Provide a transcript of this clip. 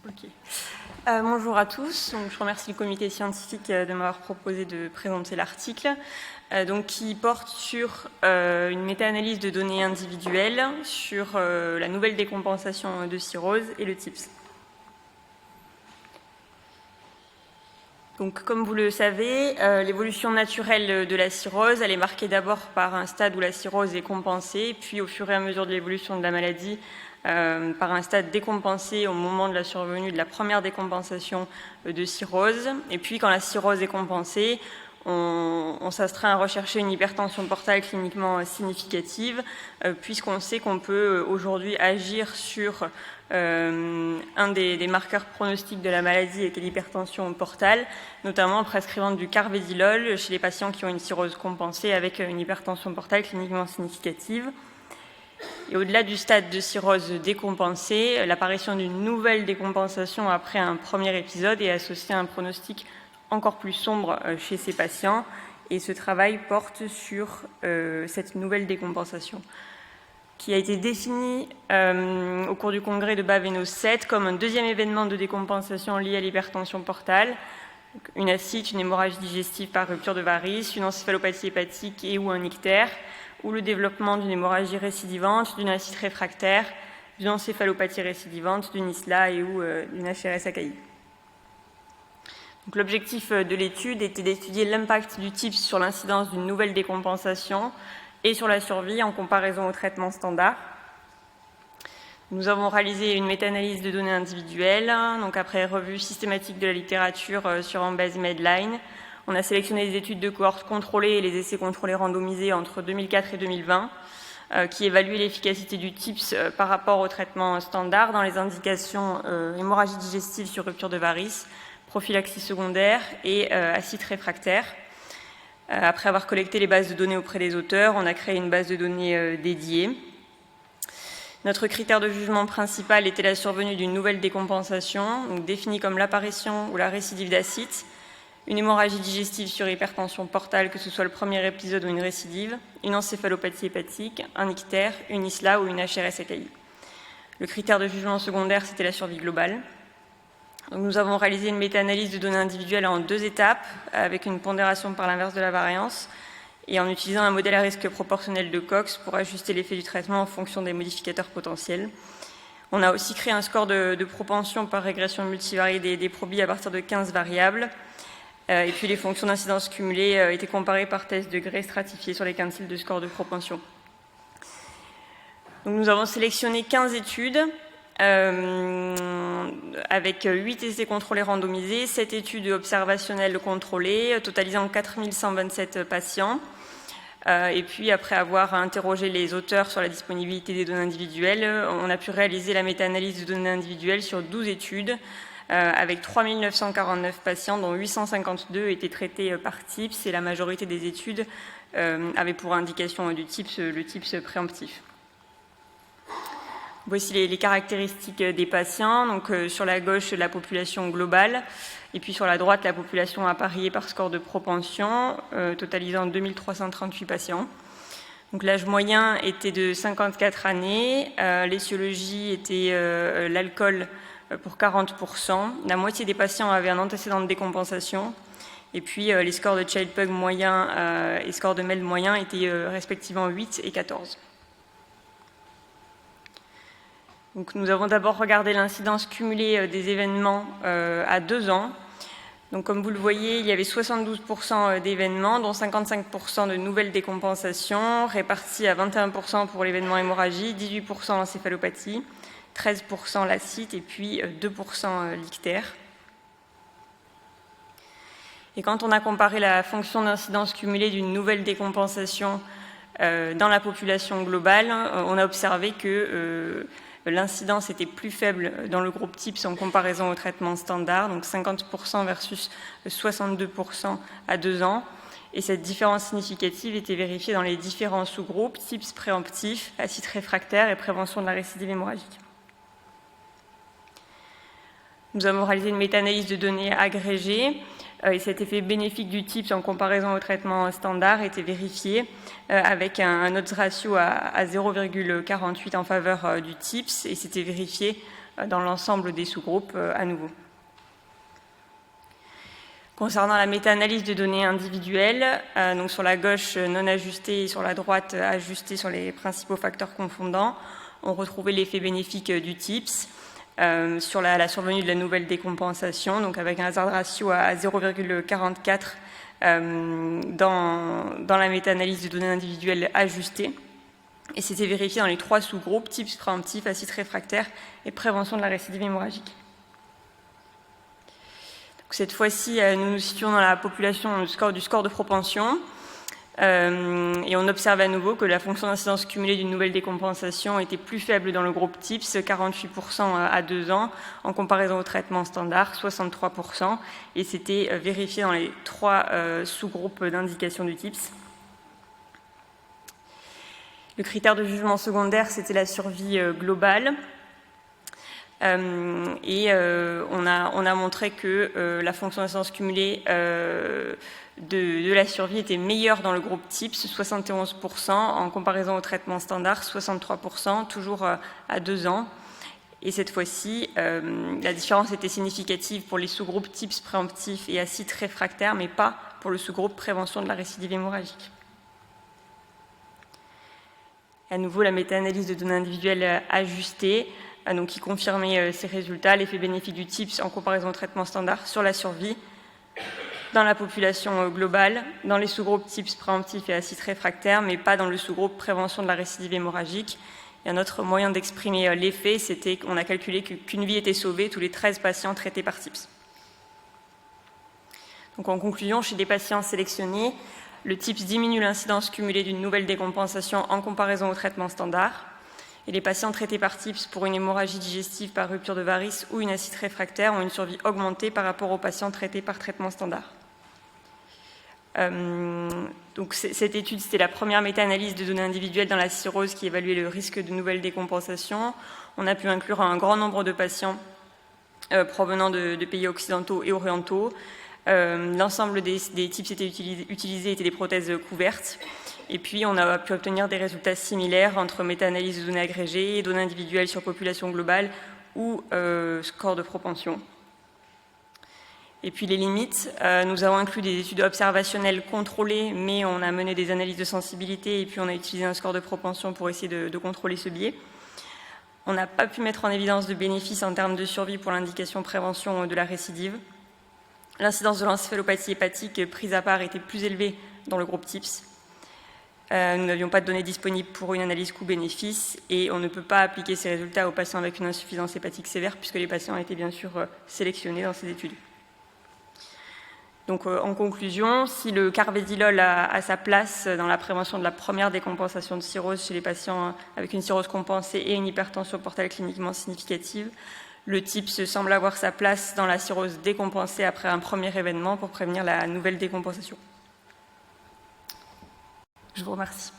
Ok. Bonjour à tous. Donc, je remercie le comité scientifique de m'avoir proposé de présenter l'article qui porte sur une méta-analyse de données individuelles sur la nouvelle décompensation de cirrhose et le TIPS. Donc, comme vous le savez, l'évolution naturelle de la cirrhose, elle est marquée d'abord par un stade où la cirrhose est compensée, puis au fur et à mesure de l'évolution de la maladie, par un stade décompensé au moment de la survenue de la première décompensation de cirrhose. Et puis, quand la cirrhose est compensée, on s'astreint à rechercher une hypertension portale cliniquement significative, puisqu'on sait qu'on peut aujourd'hui agir sur un des marqueurs pronostiques de la maladie qui est l'hypertension portale, notamment en prescrivant du carvedilol chez les patients qui ont une cirrhose compensée avec une hypertension portale cliniquement significative. Et au-delà du stade de cirrhose décompensée, l'apparition d'une nouvelle décompensation après un premier épisode est associée à un pronostic encore plus sombre chez ces patients. Et ce travail porte sur cette nouvelle décompensation, qui a été définie au cours du congrès de Baveno 7 comme un deuxième événement de décompensation lié à l'hypertension portale, une ascite, une hémorragie digestive par rupture de varices, une encéphalopathie hépatique et ou un ictère, ou le développement d'une hémorragie récidivante, d'une ascite réfractaire, d'une encéphalopathie récidivante, d'une ISLA et ou d'une HRS-AKI. L'objectif de l'étude était d'étudier l'impact du TIPS sur l'incidence d'une nouvelle décompensation et sur la survie en comparaison au traitement standard. Nous avons réalisé une méta-analyse de données individuelles, donc après revue systématique de la littérature sur Embase Medline. On a sélectionné les études de cohortes contrôlées et les essais contrôlés randomisés entre 2004 et 2020, qui évaluaient l'efficacité du TIPS par rapport au traitement standard dans les indications hémorragie digestive sur rupture de varices, prophylaxie secondaire et acide réfractaire. Après avoir collecté les bases de données auprès des auteurs, on a créé une base de données dédiée. Notre critère de jugement principal était la survenue d'une nouvelle décompensation, donc définie comme l'apparition ou la récidive d'acide, une hémorragie digestive sur hypertension portale, que ce soit le premier épisode ou une récidive, une encéphalopathie hépatique, un ictère, une ISLA ou une HRS-AKI. Le critère de jugement secondaire, c'était la survie globale. Donc, nous avons réalisé une méta-analyse de données individuelles en 2 étapes, avec une pondération par l'inverse de la variance, et en utilisant un modèle à risque proportionnel de Cox pour ajuster l'effet du traitement en fonction des modificateurs potentiels. On a aussi créé un score de propension par régression multivariée des probis à partir de 15 variables. Et puis les fonctions d'incidence cumulées étaient comparées par test de Gray stratifié sur les quintiles de score de propension. Donc, nous avons sélectionné 15 études avec 8 essais contrôlés randomisés, 7 études observationnelles contrôlées, totalisant 4127 patients. Et puis, après avoir interrogé les auteurs sur la disponibilité des données individuelles, on a pu réaliser la méta-analyse de données individuelles sur 12 études, avec 3949 patients, dont 852 étaient traités par TIPS, et la majorité des études avaient pour indication du TIPS le TIPS préemptif. Voici les caractéristiques des patients. Donc, sur la gauche, la population globale, et puis sur la droite, la population appariée par score de propension, totalisant 2338 patients. Donc, l'âge moyen était de 54 années. L'étiologie était l'alcool pour 40%. La moitié des patients avaient un antécédent de décompensation. Et puis, les scores de Child-Pugh moyen et scores de MELD moyen étaient respectivement 8 et 14. Donc, nous avons d'abord regardé l'incidence cumulée des événements à 2 ans. Donc, comme vous le voyez, il y avait 72% d'événements, dont 55% de nouvelles décompensations, réparties à 21% pour l'événement hémorragie, 18% encéphalopathie, 13% l'acide et puis 2% l'ictère. Et quand on a comparé la fonction d'incidence cumulée d'une nouvelle décompensation dans la population globale, on a observé que l'incidence était plus faible dans le groupe TIPS en comparaison au traitement standard, donc 50% versus 62% à 2 ans. Et cette différence significative était vérifiée dans les différents sous-groupes, TIPS préemptif, acide réfractaire et prévention de la récidive hémorragique. Nous avons réalisé une méta-analyse de données agrégées et cet effet bénéfique du TIPS en comparaison au traitement standard était vérifié avec un odds ratio à 0,48 en faveur du TIPS et c'était vérifié dans l'ensemble des sous-groupes à nouveau. Concernant la méta-analyse de données individuelles, donc sur la gauche non ajustée et sur la droite ajustée sur les principaux facteurs confondants, on retrouvait l'effet bénéfique du TIPS sur la survenue de la nouvelle décompensation, donc avec un hazard ratio à 0,44 dans la méta-analyse de données individuelles ajustées. Et c'était vérifié dans les 3 sous-groupes, TIPS préemptif, acide réfractaire et prévention de la récidive hémorragique. Cette fois-ci, nous nous situons dans la population du score de propension et on observe à nouveau que la fonction d'incidence cumulée d'une nouvelle décompensation était plus faible dans le groupe TIPS, 48% à 2 ans, en comparaison au traitement standard, 63%, et c'était vérifié dans les 3 sous-groupes d'indication du TIPS. Le critère de jugement secondaire, c'était la survie globale. On a montré que la fonction d'incidence cumulée de la survie était meilleure dans le groupe TIPS, 71%, en comparaison au traitement standard, 63%, toujours à 2 ans. Et cette fois-ci, la différence était significative pour les sous-groupes TIPS préemptifs et acide réfractaire, mais pas pour le sous-groupe prévention de la récidive hémorragique. À nouveau, la méta-analyse de données individuelles ajustée, donc qui confirmait ces résultats, l'effet bénéfique du TIPS en comparaison au traitement standard sur la survie dans la population globale, dans les sous-groupes TIPS préemptifs et acide réfractaire, mais pas dans le sous-groupe prévention de la récidive hémorragique. Et un autre moyen d'exprimer l'effet, c'était qu'on a calculé qu'une vie était sauvée tous les 13 patients traités par TIPS. Donc en conclusion, chez des patients sélectionnés, le TIPS diminue l'incidence cumulée d'une nouvelle décompensation en comparaison au traitement standard. Et les patients traités par TIPS pour une hémorragie digestive par rupture de varices ou une acide réfractaire ont une survie augmentée par rapport aux patients traités par traitement standard. Donc cette étude, c'était la première méta-analyse de données individuelles dans la cirrhose qui évaluait le risque de nouvelle décompensation. On a pu inclure un grand nombre de patients provenant de pays occidentaux et orientaux. L'ensemble des TIPS utilisés étaient des prothèses couvertes. Et puis, on a pu obtenir des résultats similaires entre méta-analyse de données agrégées, données individuelles sur population globale ou score de propension. Et puis, les limites, nous avons inclus des études observationnelles contrôlées, mais on a mené des analyses de sensibilité et puis on a utilisé un score de propension pour essayer de contrôler ce biais. On n'a pas pu mettre en évidence de bénéfices en termes de survie pour l'indication prévention de la récidive. L'incidence de l'encéphalopathie hépatique prise à part était plus élevée dans le groupe TIPS. Nous n'avions pas de données disponibles pour une analyse coût-bénéfice et on ne peut pas appliquer ces résultats aux patients avec une insuffisance hépatique sévère puisque les patients étaient bien sûr sélectionnés dans ces études. Donc en conclusion, si le carvedilol a sa place dans la prévention de la première décompensation de cirrhose chez les patients avec une cirrhose compensée et une hypertension portale cliniquement significative, le TIPS semble avoir sa place dans la cirrhose décompensée après un premier événement pour prévenir la nouvelle décompensation. Je vous remercie.